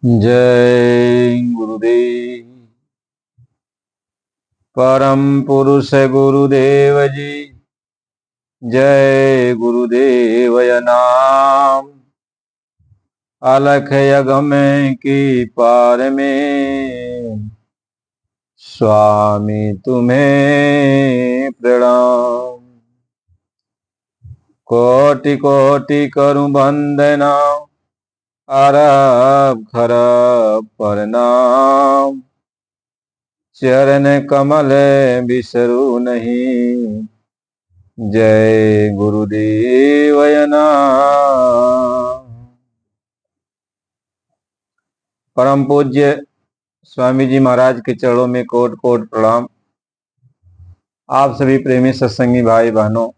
जय गुरुदेव। परम पुरुष गुरुदेव जी। जय गुरुदेवय नाम। अलख यगम की पार में स्वामी तुम्हें प्रणाम। कोटि कोटि करु वंदना अरब खरब प्रणाम। चरण कमल बिसरू नहीं। जय गुरुदेवय नाम। परम पूज्य स्वामी जी महाराज के चरणों में कोट कोट प्रणाम। आप सभी प्रेमी सत्संगी भाई बहनों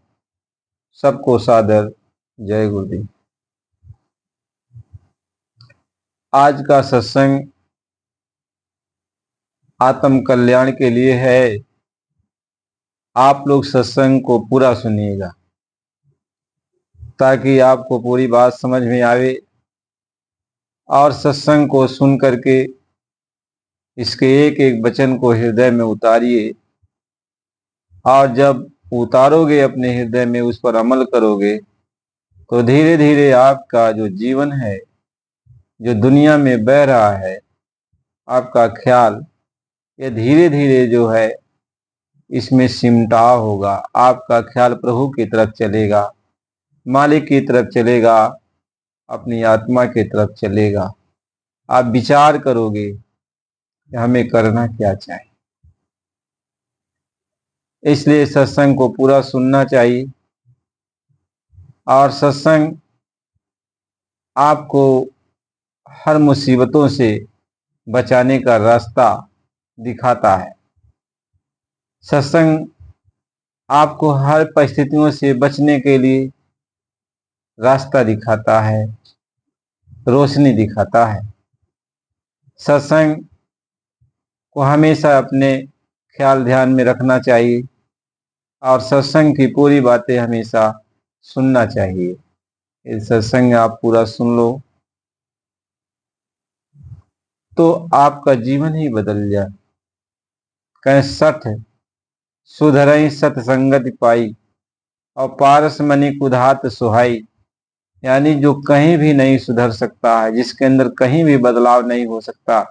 सबको सादर जय गुरुदेव। आज का सत्संग आत्म कल्याण के लिए है। आप लोग सत्संग को पूरा सुनिएगा ताकि आपको पूरी बात समझ में आवे और सत्संग को सुन करके इसके एक एक वचन को हृदय में उतारिए। और जब उतारोगे अपने हृदय में, उस पर अमल करोगे तो धीरे धीरे आपका जो जीवन है, जो दुनिया में बह रहा है, आपका ख्याल ये धीरे धीरे जो है इसमें सिमटाव होगा। आपका ख्याल प्रभु की तरफ चलेगा, मालिक की तरफ चलेगा, अपनी आत्मा की तरफ चलेगा। आप विचार करोगे कि हमें करना क्या चाहिए। इसलिए सत्संग को पूरा सुनना चाहिए और सत्संग आपको हर मुसीबतों से बचाने का रास्ता दिखाता है। सत्संग आपको हर परिस्थितियों से बचने के लिए रास्ता दिखाता है, रोशनी दिखाता है। सत्संग को हमेशा अपने ख्याल ध्यान में रखना चाहिए और सत्संग की पूरी बातें हमेशा सुनना चाहिए। इस सत्संग आप पूरा सुन लो तो आपका जीवन ही बदल जाए। कहें सठ सुधरई सतसंगति पाई और पारस मणि कुधात सुहाई। यानी जो कहीं भी नहीं सुधर सकता है, जिसके अंदर कहीं भी बदलाव नहीं हो सकता,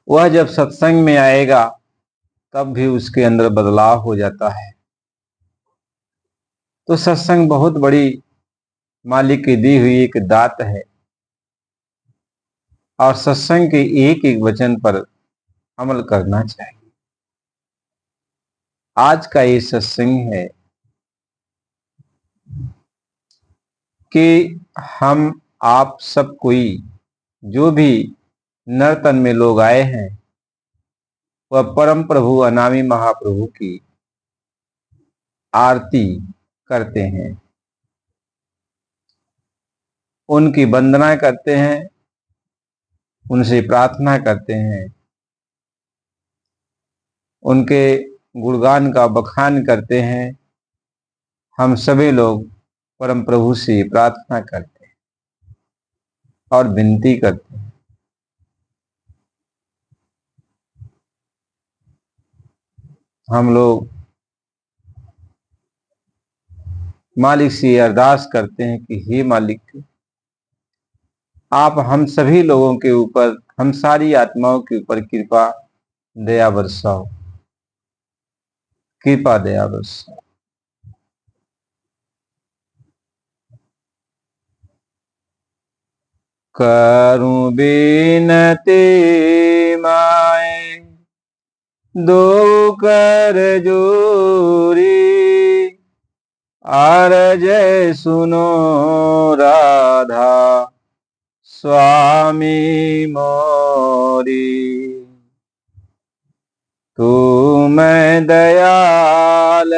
वह जब सत्संग में आएगा तब भी उसके अंदर बदलाव हो जाता है। तो सत्संग बहुत बड़ी मालिक की दी हुई एक दात है और सत्संग के एक एक वचन पर अमल करना चाहिए। आज का ये सत्संग है कि हम आप सब कोई जो भी नर्तन में लोग आए हैं वह परम प्रभु अनामी महाप्रभु की आरती करते हैं, उनकी वंदना करते हैं, उनसे प्रार्थना करते हैं, उनके गुणगान का बखान करते हैं। हम सभी लोग परम प्रभु से प्रार्थना करते हैं और विनती करते हैं। हम लोग मालिक से अरदास करते हैं कि हे मालिक, आप हम सभी लोगों के ऊपर, हम सारी आत्माओं के ऊपर कृपा दया बरसाओ, कृपा दया बरसाओ। करूं बिनती माए दो कर जोरी, आरज सुनो राधा स्वामी मोरी। तू मैं दयाल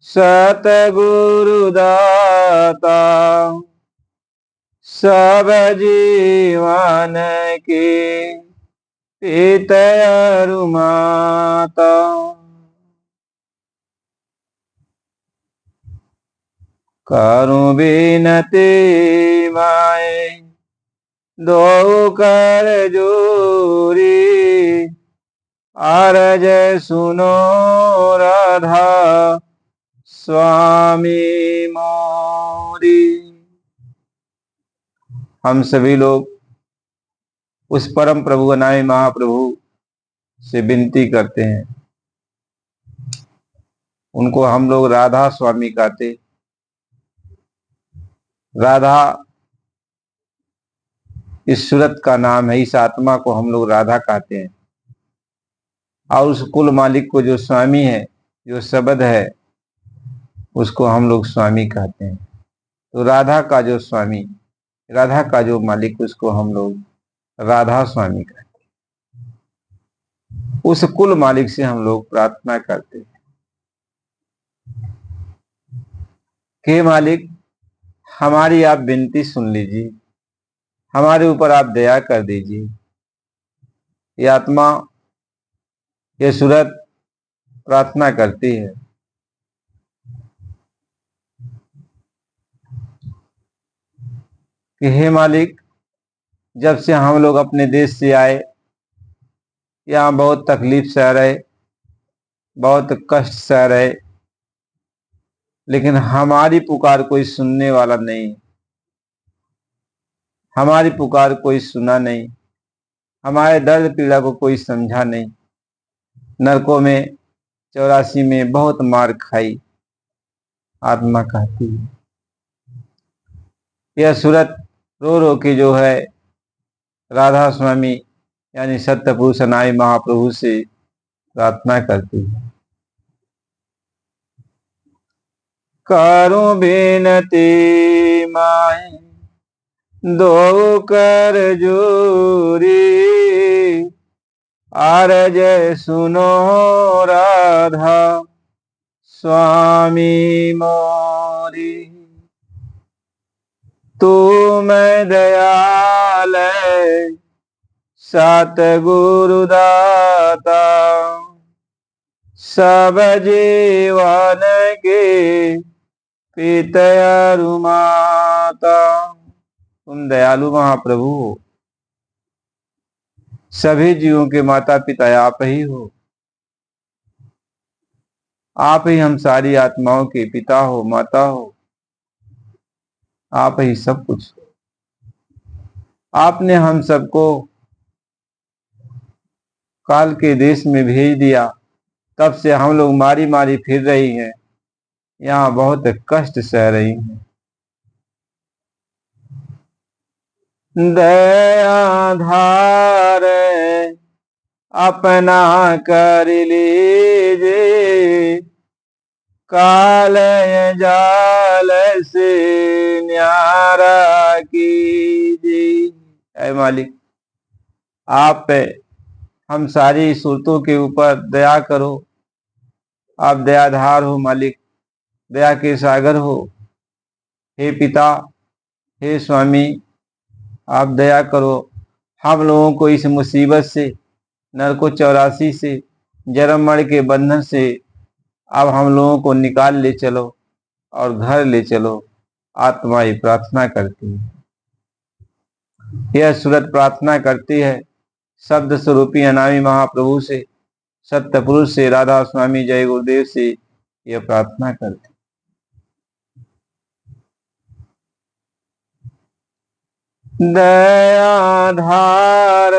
सतगुरु दाता, सब जीवन की पित अरु माता। करूं बिनती माए दो कर जोरी अरज सुनो राधा स्वामी मोरी। हम सभी लोग उस परम प्रभु अनामि महाप्रभु से विनती करते हैं, उनको हम लोग राधा स्वामी कहते। राधा इस सूरत का नाम है, इस आत्मा को हम लोग राधा कहते हैं। और उस कुल मालिक को जो स्वामी है, जो शब्द है, उसको हम लोग स्वामी कहते हैं। तो राधा का जो स्वामी, राधा का जो मालिक, उसको हम लोग राधा स्वामी कहते हैं। उस कुल मालिक से हम लोग प्रार्थना करते हैं कि मालिक हमारी आप विनती सुन लीजिए, हमारे ऊपर आप दया कर दीजिए। ये आत्मा, ये सूरत प्रार्थना करती है कि हे मालिक, जब से हम लोग अपने देश से आए, यहाँ बहुत तकलीफ सह रहे, बहुत कष्ट सह रहे, लेकिन हमारी पुकार कोई सुनने वाला नहीं, हमारी पुकार कोई सुना नहीं, हमारे दर्द पीड़ा को कोई समझा नहीं। नरकों में 84 में बहुत मार खाई, आत्मा कहती है। यह सूरत रो रो के जो है राधा स्वामी यानी सत्य पुरुष अनामि महाप्रभु से प्रार्थना करती है। करूं बिनती माए दो कर जोरी अरज सुनो राधा स्वामी मोरी। तू मैं दयाल सत गुरुदाता सब जीवन के पितरु माता। तुम दयालु महाप्रभु हो, सभी जीवों के माता पिता आप ही हो, आप ही हम सारी आत्माओं के पिता हो, माता हो, आप ही सब कुछ हो। आपने हम सबको काल के देश में भेज दिया, तब से हम लोग मारी मारी फिर रही हैं, यहाँ बहुत कष्ट सह रही हैं। दया धार अपना कर लीजिए, काल जाल से न्यारा कीजिए। ऐ मालिक, आप हम सारी सूरतों के ऊपर दया करो। आप दयाधार हो मालिक, दया के सागर हो। हे पिता, हे स्वामी, आप दया करो। हम लोगों को इस मुसीबत से, नरको 84 से, जन्म मरण के बंधन से अब हम लोगों को निकाल ले चलो और घर ले चलो। आत्मा ही प्रार्थना करती है, यह सूरत प्रार्थना करती है शब्द स्वरूपी अनामि महाप्रभु से, सत्य पुरुष से, राधा स्वामी जय गुरुदेव से यह प्रार्थना करती। दया धार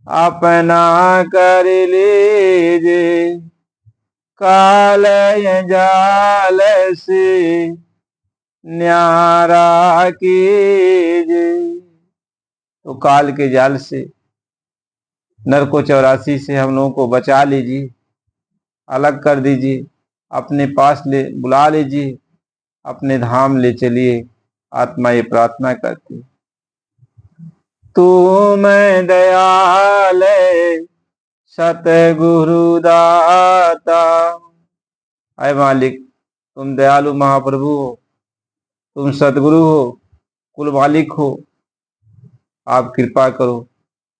अपना कर लीजिए, काल जाल से न्यारा कीजिए। तो काल के जाल से, नरको 84 से हम लोगों को बचा लीजिए, अलग कर दीजिए, अपने पास ले बुला लीजिए, अपने धाम ले चलिए। आत्मा ये प्रार्थना करती है। तू मैं दयाल सतगुरु दाता। आए मालिक, तुम दयालु महाप्रभु हो, तुम सतगुरु हो, कुल मालिक हो। आप कृपा करो,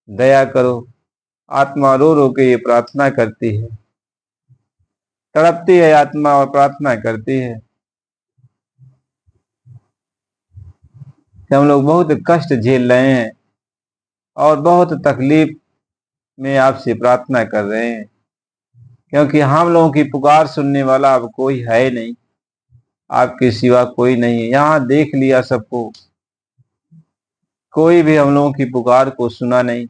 दया करो। आत्मा रो रो के ये प्रार्थना करती है, तड़पती है आत्मा और प्रार्थना करती है कि हम लोग बहुत कष्ट झेल रहे हैं और बहुत तकलीफ में आपसे प्रार्थना कर रहे हैं, क्योंकि हम लोगों की पुकार सुनने वाला अब कोई है नहीं, आपके सिवा कोई नहीं है। यहाँ देख लिया सबको, कोई भी हम लोगों की पुकार को सुना नहीं।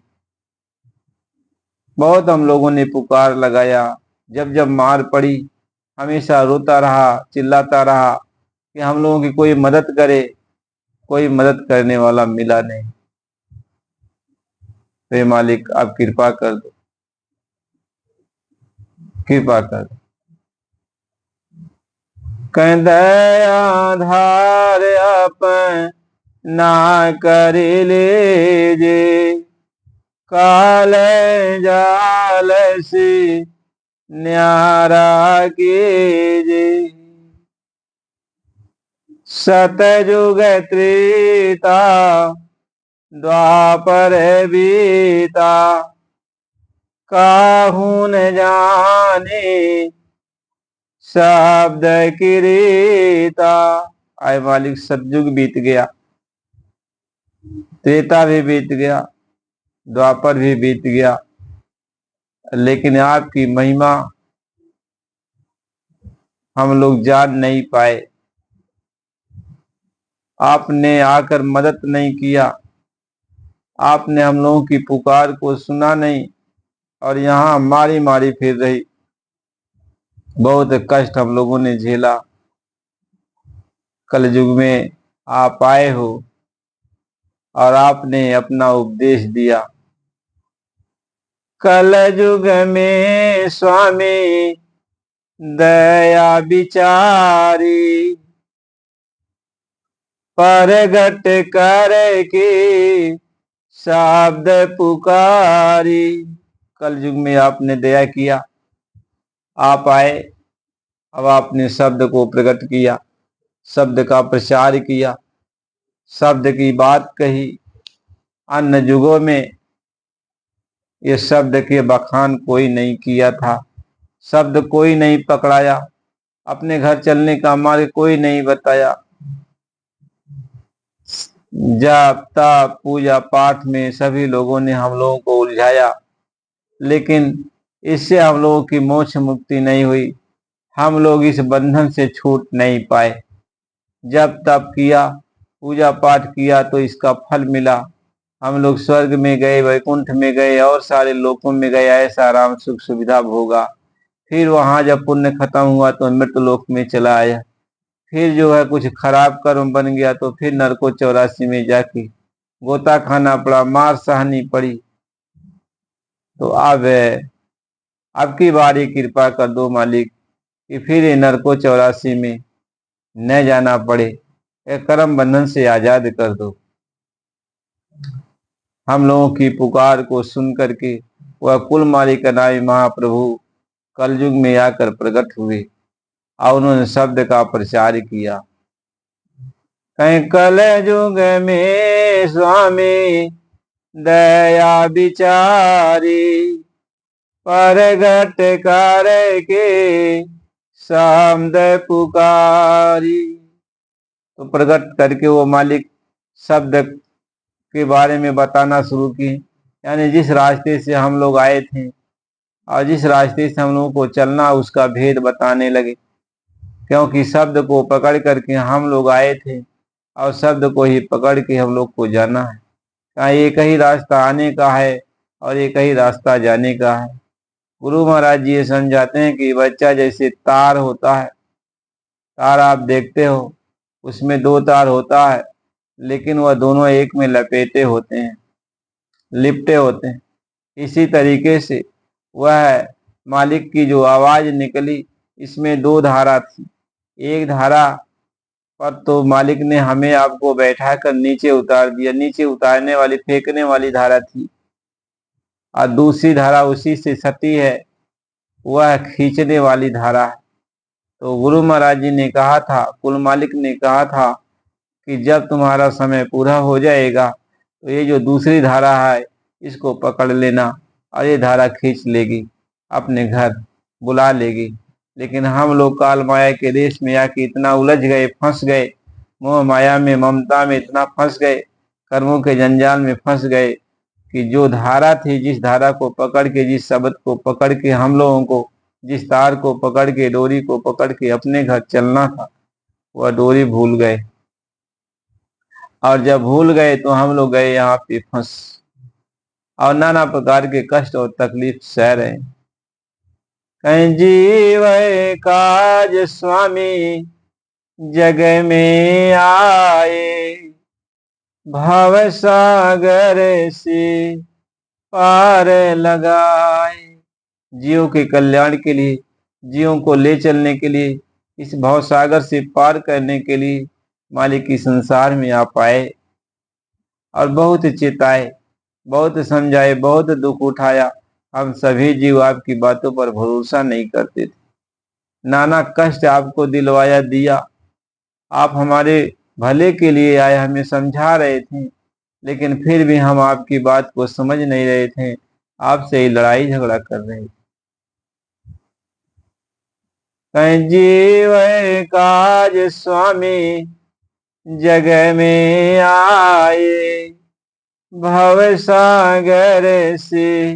बहुत हम लोगों ने पुकार लगाया, जब जब मार पड़ी हमेशा रोता रहा, चिल्लाता रहा कि हम लोगों की कोई मदद करे, कोई मदद करने वाला मिला नहीं। हे मालिक, आप कृपा कर दो, कृपा कर दो। कह दया धार अपना कर लीजे, काल जाल से न्यारा कीजे। सतयुग त्रेता द्वापर बीता, काहू न जाने शब्द की रीता। आय मालिक, सतयुग बीत गया, त्रेता भी बीत गया, द्वापर भी बीत गया, लेकिन आपकी महिमा हम लोग जान नहीं पाए। आपने आकर मदद नहीं किया, आपने हम लोगों की पुकार को सुना नहीं, और यहाँ मारी मारी फिर रही। बहुत कष्ट हम लोगों ने झेला। कलयुग में आप आए हो और आपने अपना उपदेश दिया। कलयुग में स्वामी दया विचारी, परगट करके शब्द पुकारी। कलयुग में आपने दया किया, आप आए, अब आपने शब्द को प्रकट किया, शब्द का प्रचार किया, शब्द की बात कही। अन्य युगों में ये शब्द के बखान कोई नहीं किया था, शब्द कोई नहीं पकड़ाया, अपने घर चलने का मार्ग कोई नहीं बताया। जाप ताप पूजा पाठ में सभी लोगों ने हम लोगों को उलझाया, लेकिन इससे हम लोगों की मोक्ष मुक्ति नहीं हुई। हम लोग इस बंधन से छूट नहीं पाए। जब तप किया, पूजा पाठ किया तो इसका फल मिला। हम लोग स्वर्ग में गए, वैकुंठ में गए और सारे लोकों में गए, ऐसा आराम सुख सुविधा भोगा। फिर वहां जब पुण्य खत्म हुआ तो मृत लोक में चला आया। फिर जो है कुछ खराब कर्म बन गया तो फिर नरको 84 में जाके गोता खाना पड़ा, मार सहनी पड़ी। तो अब की बारी कृपा कर दो मालिक कि फिर ये नरको 84 में न जाना पड़े, एक कर्म बंधन से आजाद कर दो। हम लोगों की पुकार को सुन करके वह कुल मालिक नाई महाप्रभु कलयुग में आकर प्रकट हुए और उन्होंने शब्द का प्रचार किया। कहीं कलयुग में स्वामी दया विचारी, परगट करके शब्द पुकारी। तो प्रकट करके वो मालिक शब्द के बारे में बताना शुरू किए, यानी जिस रास्ते से हम लोग आए थे और जिस रास्ते से हम लोगों को चलना, उसका भेद बताने लगे। क्योंकि शब्द को पकड़ करके हम लोग आए थे और शब्द को ही पकड़ के हम लोग को जाना है। कहाँ एक ही रास्ता आने का है और एक ही रास्ता जाने का है। गुरु महाराज जी ये समझाते हैं कि बच्चा जैसे तार होता है, तार आप देखते हो, उसमें 2 तार होता है, लेकिन वह दोनों एक में लपेटे होते हैं, लिपटे होते हैं। इसी तरीके से वह मालिक की जो आवाज निकली, इसमें 2 धारा थी। एक धारा पर तो मालिक ने हमें आपको बैठा कर नीचे उतार दिया, नीचे उतारने वाली फेंकने वाली धारा थी, और दूसरी धारा उसी से सटी है, वह खींचने वाली धारा है। तो गुरु महाराज जी ने कहा था, कुल मालिक ने कहा था कि जब तुम्हारा समय पूरा हो जाएगा तो ये जो दूसरी धारा है इसको पकड़ लेना और ये धारा खींच लेगी, अपने घर बुला लेगी। लेकिन हम लोग काल माया के देश में आके इतना उलझ गए, फंस गए, मोह माया में, ममता में इतना फंस गए, कर्मों के जंजाल में फंस गए कि जो धारा थी, जिस धारा को पकड़ के, जिस शब्द को पकड़ के हम लोगों को, जिस तार को पकड़ के, डोरी को पकड़ के अपने घर चलना था, वह डोरी भूल गए। और जब भूल गए तो हम लोग गए यहाँ पे फंस, और नाना प्रकार के कष्ट और तकलीफ सह रहे। कहीं जीव काज स्वामी जग में आए, भव सागर से पार लगाए। जीवों के कल्याण के लिए, जीवों को ले चलने के लिए, इस भव सागर से पार करने के लिए मालिक की संसार में आप आए और बहुत चेताए, बहुत समझाए, बहुत दुख उठाया। हम सभी जीव आपकी बातों पर भरोसा नहीं करते थे, नाना कष्ट आपको दिलवाया, दिया। आप हमारे भले के लिए आए, हमें समझा रहे थे, लेकिन फिर भी हम आपकी बात को समझ नहीं रहे थे, आपसे ही लड़ाई झगड़ा कर रहे थे। कहीं जीव काज स्वामी जग में आए, भव सागर से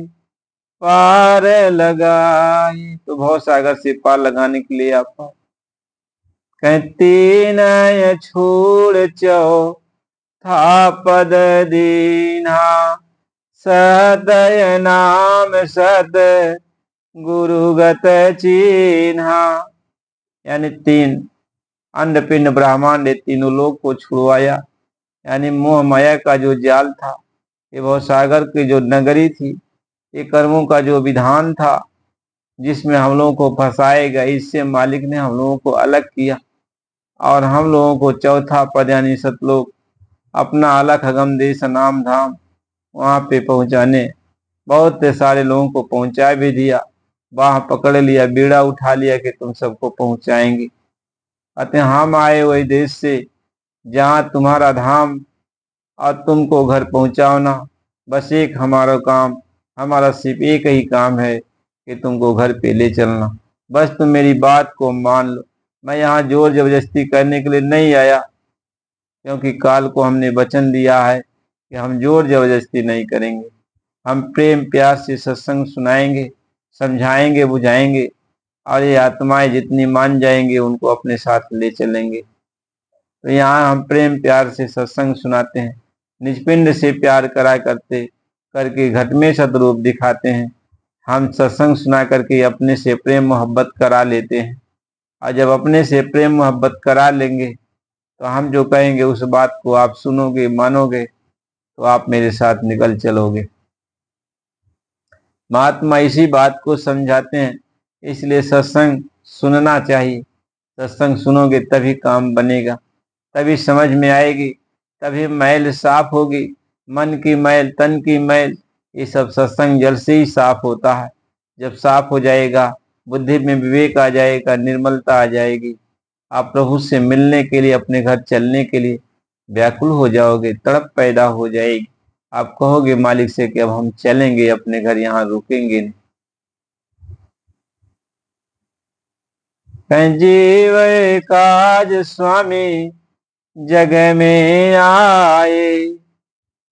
पार लगाए। तो भव सागर से पार लगाने के लिए आप कहीं तीन छोड़ चौ था पद दीना, सदय नाम सत गुरुगत चिन्हा। यानी तीन अंड पिंड ब्रह्मांड, तीनों लोग को छुड़वाया। यानी मोह माया का जो जाल था, ये भव सागर की जो नगरी थी, ये कर्मों का जो विधान था, जिसमें हम लोगों को फंसाएगा, इससे मालिक ने हम लोगों को अलग किया और हम लोगों को चौथा पद यानी सतलोक, अपना अलग अगम देश नाम धाम, वहां पे पहुंचाने बहुत सारे लोगों को पहुंचा भी दिया। बाह पकड़ लिया, बीड़ा उठा लिया कि तुम सबको पहुंचाएंगे। अतः हम आए वही देश से जहां तुम्हारा धाम और तुमको घर पहुंचाना। बस एक हमारा काम, हमारा सिर्फ एक ही काम है कि तुमको घर पे ले चलना। बस तुम मेरी बात को मान लो। मैं यहाँ जोर जबरदस्ती करने के लिए नहीं आया, क्योंकि काल को हमने वचन दिया है कि हम जोर जबरदस्ती नहीं करेंगे। हम प्रेम प्यार से सत्संग सुनाएंगे, समझाएंगे, बुझाएंगे, और ये आत्माएं जितनी मान जाएंगे उनको अपने साथ ले चलेंगे। तो यहाँ हम प्रेम प्यार से सत्संग सुनाते हैं, निजपिंड से प्यार करा करते करके घट में सतरूप दिखाते हैं। हम सत्संग सुना करके अपने से प्रेम मोहब्बत करा लेते हैं, और जब अपने से प्रेम मोहब्बत करा लेंगे तो हम जो कहेंगे उस बात को आप सुनोगे, मानोगे, तो आप मेरे साथ निकल चलोगे। महात्मा इसी बात को समझाते हैं, इसलिए सत्संग सुनना चाहिए। सत्संग सुनोगे तभी काम बनेगा, तभी समझ में आएगी, तभी मैल साफ होगी। मन की मैल, तन की मैल, ये सब सत्संग जल से ही साफ होता है। जब साफ हो जाएगा, बुद्धि में विवेक आ जाएगा, निर्मलता आ जाएगी, आप प्रभु से मिलने के लिए, अपने घर चलने के लिए व्याकुल हो जाओगे, तड़प पैदा हो जाएगी। आप कहोगे मालिक से कि अब हम चलेंगे अपने घर, यहाँ रुकेंगे नहीं। जीव काज स्वामी जग में आए,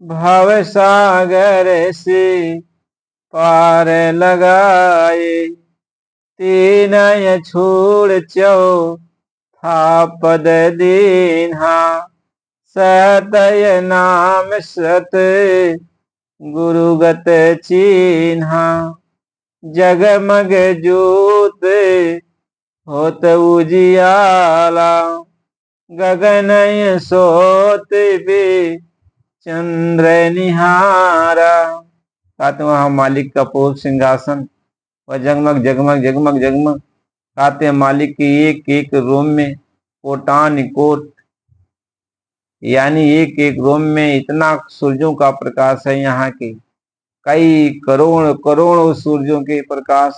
भव सागर से पार लगाए। तीन छोड़ चौ था पद दीन्हा, सतय नाम सत गुरुगत चिन्हा। जगमग ज्योत होत उजियाला, गगन सोत भी चंद्र निहारा। कहते वहां मालिक का पूर्ण सिंहासन, वह जगमग जगमग जगमग जगमग। कहते मालिक की एक एक रोम में कोटान कोट, यानी एक एक रोम में इतना सूर्यों का प्रकाश है। यहाँ के कई करोड़ करोड़ों सूर्यों के प्रकाश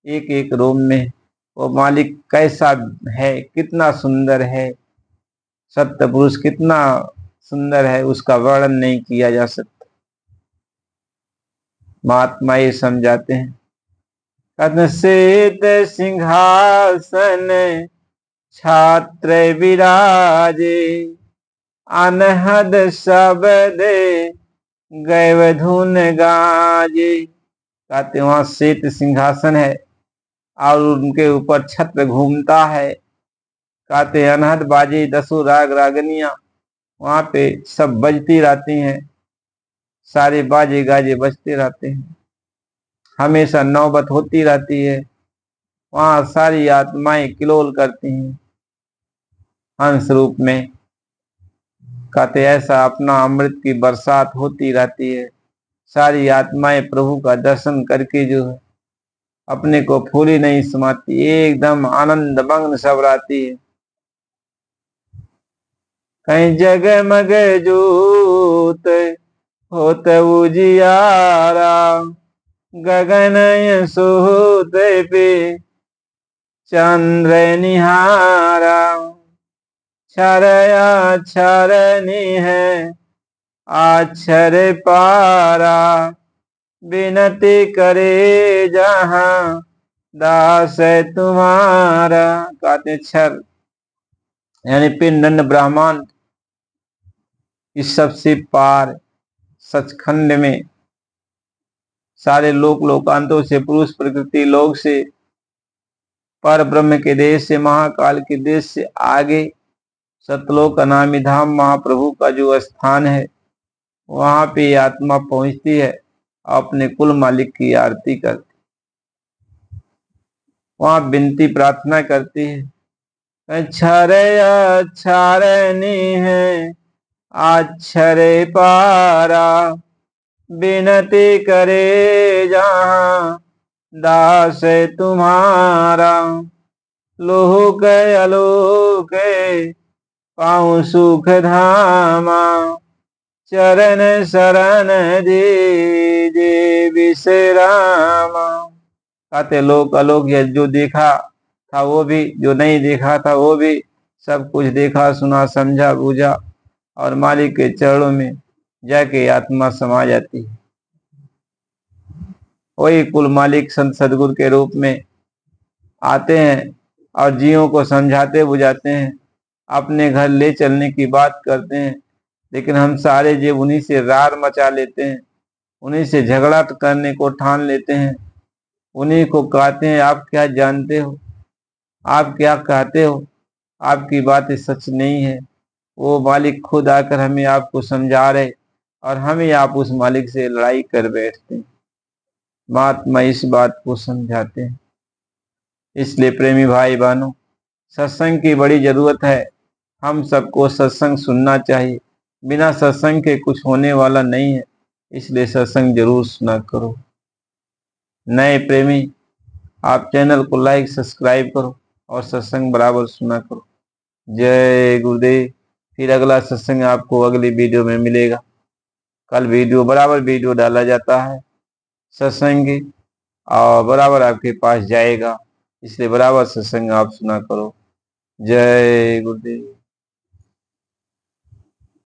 एक एक रोम में। वो मालिक कैसा है, कितना सुंदर है, सत्य पुरुष कितना सुंदर है, उसका वर्णन नहीं किया जा सकता। महात्मा ये समझाते हैं, कद श्वेत सिंहासन छात्र विराजे, अनहद शब्द गैव धुन गाजे। कहते वहां श्वेत सिंहासन है और उनके ऊपर छत्र घूमता है। कहते अनहद बाजे, 10 राग रागनियां वहां पे सब बजती रहती हैं, सारे बाजे गाजे बजते रहते हैं, हमेशा नौबत होती रहती है। वहां सारी आत्माएं किलोल करती हैं हंस रूप में। कहते ऐसा अपना अमृत की बरसात होती रहती है। सारी आत्माएं प्रभु का दर्शन करके जो है अपने को फूली नहीं समाती, एकदम आनंद मग्न सब रहती है। कहीं जगमग जोत होत उजियारा, गगन सोत पे चंद्र निहारा। छरया छरनी है आछर पारा, विनती करे जहां दास तुम्हारा। कहते छर यानी पिंड ब्रह्मांड इस सबसे पार सचखंड में सारे लोक लोकांतों से, पुरुष प्रकृति लोक से, पर ब्रह्म के देश से, महाकाल के देश से आगे सतलोक अनामी धाम महाप्रभु का जो स्थान है वहां पे आत्मा पहुंचती है, अपने कुल मालिक की आरती करती, वहां विनती प्रार्थना करती है। छरया छरनी है आछरे पारा, विनती करे जहां दास तुम्हारा। लोक अलोक पाऊं सुख धामा, चरण शरण दीजे विश्रामा। कहते लोक अलोक है, जो देखा था वो भी, जो नहीं देखा था वो भी, सब कुछ देखा सुना समझा बूझा और मालिक के चरणों में जाके आत्मा समा जाती है। वही कुल मालिक संत सदगुरु के रूप में आते हैं और जीवों को समझाते बुझाते हैं, अपने घर ले चलने की बात करते हैं। लेकिन हम सारे जीव उन्हीं से रार मचा लेते हैं, उन्हीं से झगड़ा करने को ठान लेते हैं, उन्हीं को कहते हैं आप क्या जानते हो, आप क्या कहते हो, आपकी बातें सच नहीं है। वो मालिक खुद आकर हमें आपको समझा रहे और हमें आप उस मालिक से लड़ाई कर बैठते हैं। महात्मा इस बात को समझाते हैं। इसलिए प्रेमी भाई बहनों, सत्संग की बड़ी जरूरत है। हम सबको सत्संग सुनना चाहिए, बिना सत्संग के कुछ होने वाला नहीं है। इसलिए सत्संग जरूर सुना करो। नए प्रेमी आप चैनल को लाइक सब्सक्राइब करो और सत्संग बराबर सुना करो। जय गुरुदेव। फिर अगला सत्संग आपको अगली वीडियो में मिलेगा। कल बराबर वीडियो डाला जाता है सत्संग और बराबर आपके पास जाएगा, इसलिए बराबर सत्संग आप सुना करो। जय गुरुदेव।